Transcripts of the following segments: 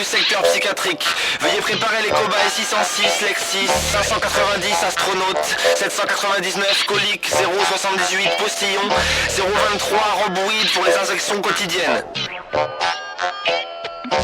secteur psychiatrique. Veuillez préparer les cobayes 606, Lexis, 590, astronaute, 799, colique, 078, postillon, 023, roboïde pour les injections quotidiennes.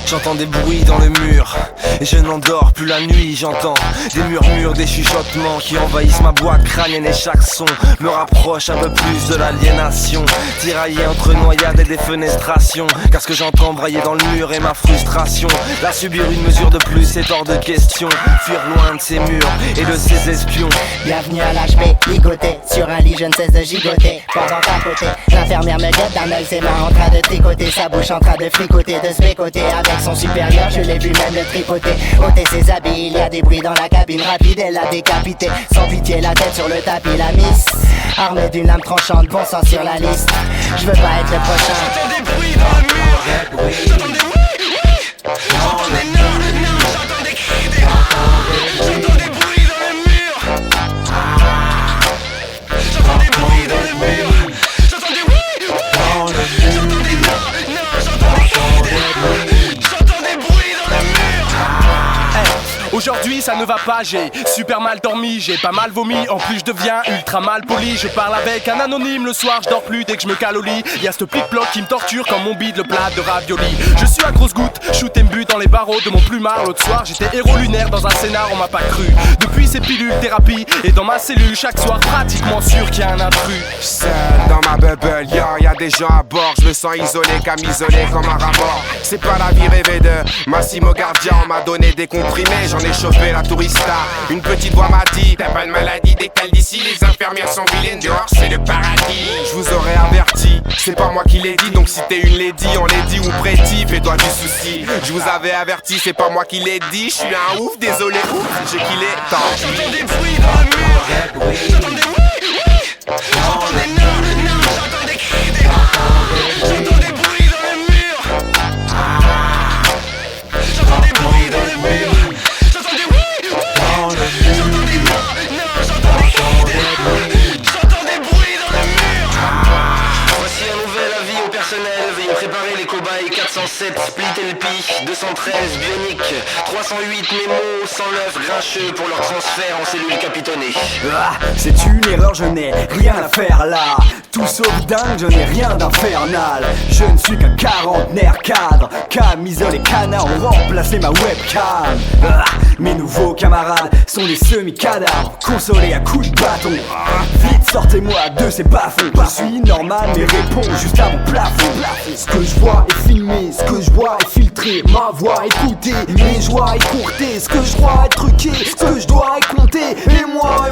J'entends des bruits dans le mur et je n'endors plus la nuit. J'entends des murmures, des chuchotements qui envahissent ma boîte crânienne et chaque son me rapproche un peu plus de l'aliénation. Tiraillé entre noyades et défenestrations, car ce que j'entends brailler dans le mur est ma frustration. Là subir une mesure de plus est hors de question. Fuir loin de ces murs et de ces espions. Bienvenue à l'HP, ligoté sur un lit je ne cesse de gigoter. Pendant qu'à côté, l'infirmière me guette d'un œil, ses mains en train de tricoter, sa bouche en train de fricoter, de se bécoter. Avec son supérieur, je l'ai vu même le tripoter. Ôter ses habits, il y a des bruits dans la cabine rapide. Elle l'a décapité, sans pitié la tête sur le tapis. La miss, armée d'une lame tranchante, bon sang sur la liste. Je veux pas être le prochain. J'entends des bruits dans le mur. J'entends des oui. J'entends des non. J'entends des cris, des j'entends des bruits dans le mur. J'entends des bruits dans le mur. J'entends des oui. J'entends des non. J'entends des cris, des j'entends des bruits dans le mur. Aujourd'hui ça ne va pas, j'ai super mal dormi, j'ai pas mal vomi, en plus je deviens ultra mal poli. Je parle avec un anonyme le soir, je dors plus dès que je me cale au lit. Y'a ce plic-ploc qui me torture comme mon bide le plat de ravioli. Je suis à grosse goutte, shoot et me bute dans les barreaux de mon plumard. L'autre soir j'étais héros lunaire dans un scénar, on m'a pas cru. Depuis ces pilules thérapie et dans ma cellule chaque soir pratiquement sûr qu'il y a un intrus. Seul dans ma bubble, y'a des gens à bord. Je me sens isolé, camisolé comme un rat mort. C'est pas la vie rêvée de Massimo Gardia. On m'a donné des comprimés, j'en ai chauffé la tourista. Une petite voix m'a dit, t'as pas de maladie, décale d'ici. Les infirmières sont vilaines, dehors c'est le paradis. Je vous aurais averti, c'est pas moi qui l'ai dit. Donc si t'es une lady, on l'est dit ou prétis, fais-toi du souci. Je vous avais averti, c'est pas moi qui l'ai dit. Je suis un ouf, désolé, ouf, j'ai killé. J'entends des bruits dans le mur. J'entends des oui. J'entends des non. J'entends des cris, des j'entends des bruits dans le mur. J'entends des bruits dans le mur. J'entends des oui. J'entends des non. J'entends des cris, des j'entends des bruits dans le mur. Voici un nouvel avis au personnel. Veuillez préparer les cobayes 407 Split LP, 213 Bionic, 308 Nemo, 109 Grincheux pour leur transfert en cellule capitonnée. Ah, c'est une erreur, je n'ai rien à faire là. Tout sauf dingue, je n'ai rien d'infernal. Je ne suis qu'un quarantenaire cadre. Camisole et canard ont remplacé ma webcam. Ah, mes nouveaux camarades sont des semi-cadavres, consolés à coups de bâton. Vite, sortez-moi de ces bas-fonds. Je suis normal mais réponds juste à mon plafond. Ce que je vois est filmé, ce que je vois est filtré. Ma voix écoutée, mes joies écourtées. Ce que je crois est truqué, ce que je dois est compté. Et moi,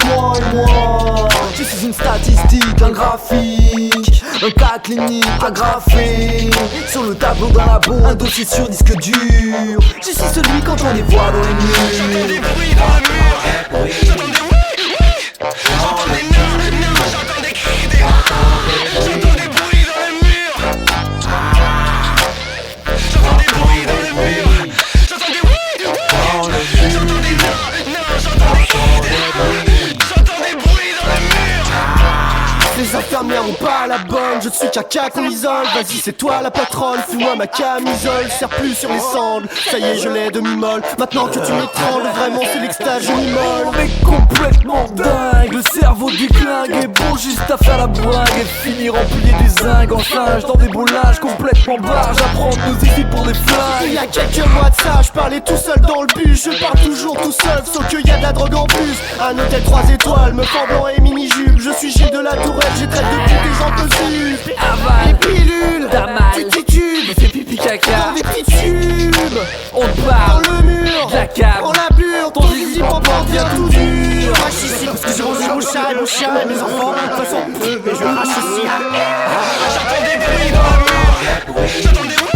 je suis une statistique, un graphique, un cas clinique agrafé sur le tableau d'un labo, un dossier sur disque dur. Je suis celui quand on les voit dans les murs. J'entends des bruits dans le mur. J'entends des oui. J'entends des non. J'entends des cris, des j'entends des bruits dans le mur. J'entends des bruits dans le mur. J'entends des oui. J'entends des non. J'entends des cris, des j'entends des bruits dans le mur. Les infirmières ont pas la bonne, je suis caca qu'on isole. Vas-y c'est toi la patronne, fous-moi ma camisole. Je sers plus sur les sangles, ça y est je l'ai demi-molle. Maintenant que tu m'étrangles, vraiment c'est l'extase, je m'immole. On est complètement dingue, le cerveau du clingue est bon juste à faire la bringue. Et finir empilé des zingues en singe dans des beaux linges complètement barges. Apprendre nos équipes pour des flingues. Il y a quelques mois de ça, je parlais tout seul dans le bus. Je parle toujours tout seul, sauf qu'il y a de la drogue en plus. Un hôtel 3 étoiles, me fort blanc et mini-jupe. Je suis Gilles de la Tourette, j'ai traite de toutes les gens possibles. Les pilules, tu titubes, fais pipi caca dans des petits tubes. On te parle Dans le mur, de la cave. on la bure, ton zizi en devient tout dur. Je rachis ici parce que j'ai rangé mon chat et mes enfants. De toute façon, mais je rachis ici. J'entends des bruits dans le mur. J'entends des oui.